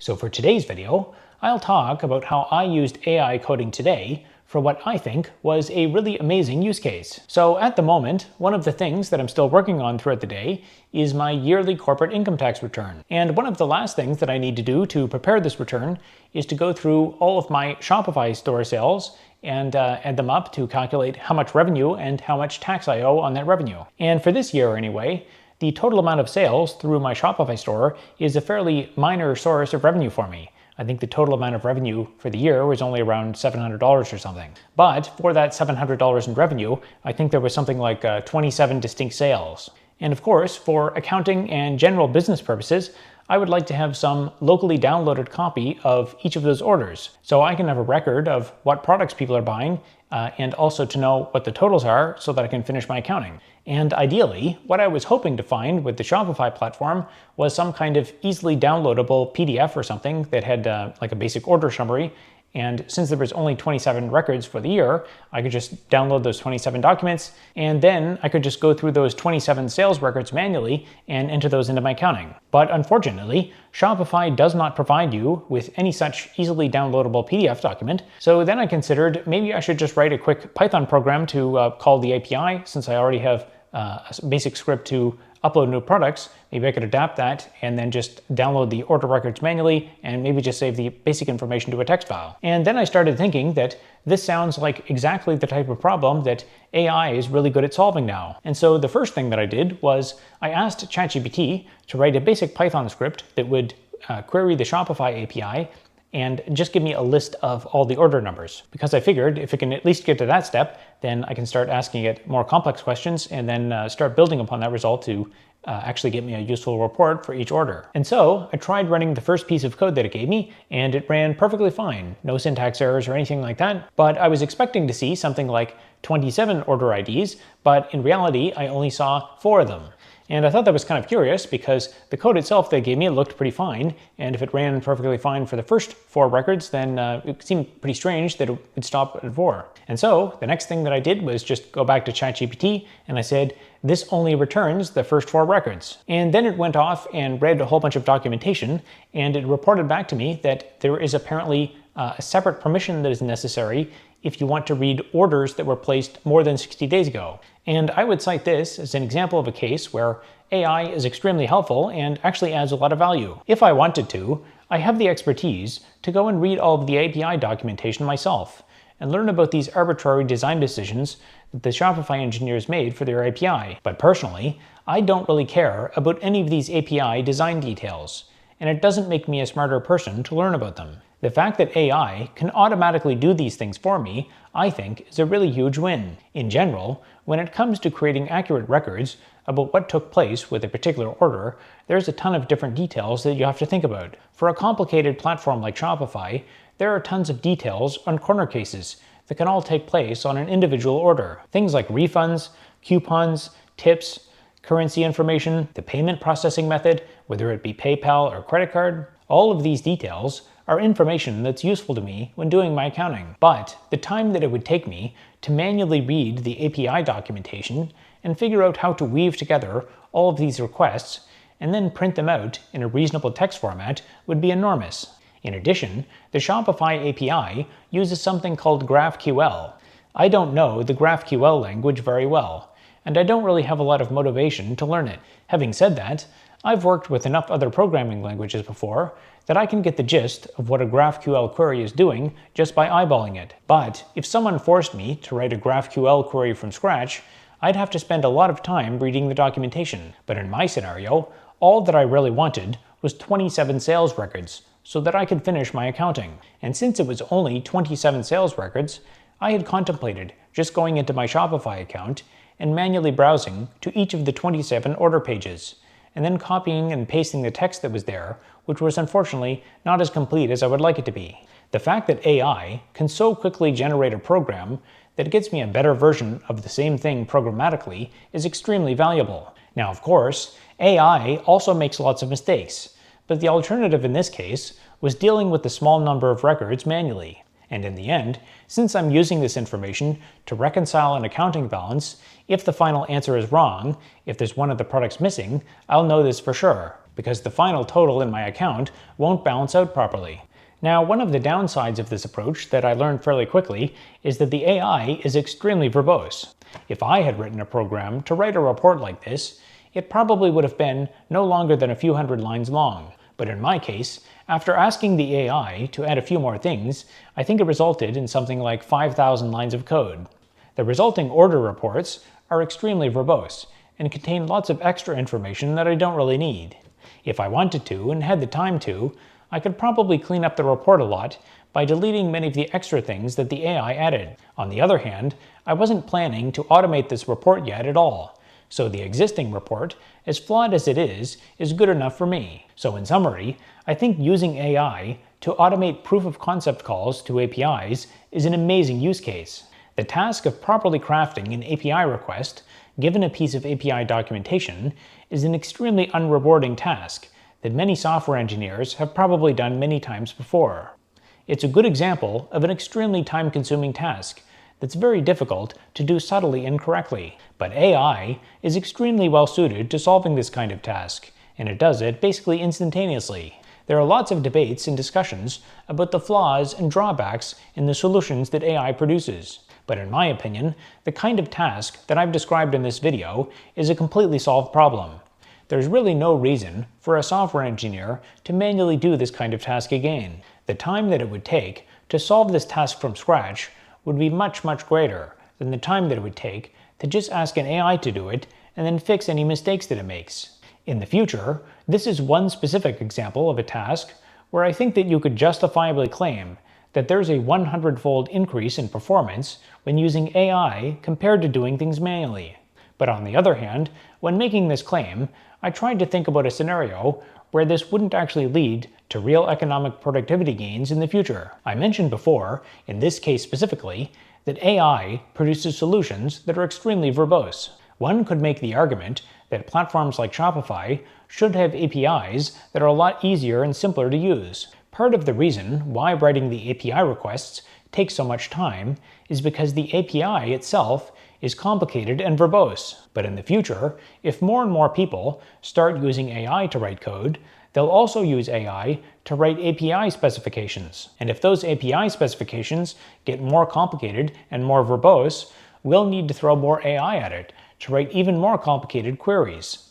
So for today's video, I'll talk about how I used AI coding today for what I think was a really amazing use case. So at the moment, one of the things that I'm still working on throughout the day is my yearly corporate income tax return. And one of the last things that I need to do to prepare this return is to go through all of my Shopify store sales and add them up to calculate how much revenue and how much tax I owe on that revenue. And for this year anyway, the total amount of sales through my Shopify store is a fairly minor source of revenue for me. I think the total amount of revenue for the year was only around $700 or something. But for that $700 in revenue, I think there was something like 27 distinct sales. And of course, for accounting and general business purposes, I would like to have some locally downloaded copy of each of those orders, so I can have a record of what products people are buying and also to know what the totals are so that I can finish my accounting. And ideally, what I was hoping to find with the Shopify platform was some kind of easily downloadable PDF or something that had like a basic order summary. And since there was only 27 records for the year, I could just download those 27 documents, and then I could just go through those 27 sales records manually and enter those into my accounting. But unfortunately, Shopify does not provide you with any such easily downloadable PDF document. So then I considered maybe I should just write a quick Python program to call the API, since I already have a basic script to upload new products. Maybe I could adapt that and then just download the order records manually and maybe just save the basic information to a text file. And then I started thinking that this sounds like exactly the type of problem that AI is really good at solving now. And so the first thing that I did was I asked ChatGPT to write a basic Python script that would query the Shopify API and just give me a list of all the order numbers. Because I figured if it can at least get to that step, then I can start asking it more complex questions and then start building upon that result to actually get me a useful report for each order. And so I tried running the first piece of code that it gave me, and it ran perfectly fine. No syntax errors or anything like that. But I was expecting to see something like 27 order IDs, but in reality, I only saw 4 of them. And I thought that was kind of curious because the code itself they gave me looked pretty fine, and if it ran perfectly fine for the first 4 records, then it seemed pretty strange that it would stop at 4. And so the next thing that I did was just go back to ChatGPT and I said, this only returns the first 4 records. And then it went off and read a whole bunch of documentation, and it reported back to me that there is apparently a separate permission that is necessary if you want to read orders that were placed more than 60 days ago. And I would cite this as an example of a case where AI is extremely helpful and actually adds a lot of value. If I wanted to, I have the expertise to go and read all of the API documentation myself and learn about these arbitrary design decisions that the Shopify engineers made for their API. But personally, I don't really care about any of these API design details, and it doesn't make me a smarter person to learn about them. The fact that AI can automatically do these things for me, I think, is a really huge win. In general, when it comes to creating accurate records about what took place with a particular order, there's a ton of different details that you have to think about. For a complicated platform like Shopify, there are tons of details on corner cases that can all take place on an individual order. Things like refunds, coupons, tips, currency information, the payment processing method, whether it be PayPal or credit card. All of these details are information that's useful to me when doing my accounting. But the time that it would take me to manually read the API documentation and figure out how to weave together all of these requests and then print them out in a reasonable text format would be enormous. In addition, the Shopify API uses something called GraphQL. I don't know the GraphQL language very well, and I don't really have a lot of motivation to learn it. Having said that, I've worked with enough other programming languages before that I can get the gist of what a GraphQL query is doing just by eyeballing it. But if someone forced me to write a GraphQL query from scratch, I'd have to spend a lot of time reading the documentation. But in my scenario, all that I really wanted was 27 sales records so that I could finish my accounting. And since it was only 27 sales records, I had contemplated just going into my Shopify account and manually browsing to each of the 27 order pages, and then copying and pasting the text that was there, which was unfortunately not as complete as I would like it to be. The fact that AI can so quickly generate a program that gets me a better version of the same thing programmatically is extremely valuable. Now, of course, AI also makes lots of mistakes, but the alternative in this case was dealing with the small number of records manually. And in the end, since I'm using this information to reconcile an accounting balance, if the final answer is wrong, if there's one of the products missing, I'll know this for sure, because the final total in my account won't balance out properly. Now, one of the downsides of this approach that I learned fairly quickly is that the AI is extremely verbose. If I had written a program to write a report like this, it probably would have been no longer than a few hundred lines long. But in my case, after asking the AI to add a few more things, I think it resulted in something like 5,000 lines of code. The resulting order reports are extremely verbose and contain lots of extra information that I don't really need. If I wanted to and had the time to, I could probably clean up the report a lot by deleting many of the extra things that the AI added. On the other hand, I wasn't planning to automate this report yet at all, so the existing report, as flawed as it is good enough for me. So in summary, I think using AI to automate proof of concept calls to APIs is an amazing use case. The task of properly crafting an API request, given a piece of API documentation, is an extremely unrewarding task that many software engineers have probably done many times before. It's a good example of an extremely time-consuming task that's very difficult to do subtly and correctly. But AI is extremely well suited to solving this kind of task, and it does it basically instantaneously. There are lots of debates and discussions about the flaws and drawbacks in the solutions that AI produces. But in my opinion, the kind of task that I've described in this video is a completely solved problem. There's really no reason for a software engineer to manually do this kind of task again. The time that it would take to solve this task from scratch would be much, much greater than the time that it would take to just ask an AI to do it and then fix any mistakes that it makes. In the future, this is one specific example of a task where I think that you could justifiably claim that there's a 100-fold increase in performance when using AI compared to doing things manually. But on the other hand, when making this claim, I tried to think about a scenario where this wouldn't actually lead to real economic productivity gains in the future. I mentioned before, in this case specifically, that AI produces solutions that are extremely verbose. One could make the argument that platforms like Shopify should have APIs that are a lot easier and simpler to use. Part of the reason why writing the API requests takes so much time is because the API itself is complicated and verbose. But in the future, if more and more people start using AI to write code, they'll also use AI to write API specifications. And if those API specifications get more complicated and more verbose, we'll need to throw more AI at it to write even more complicated queries.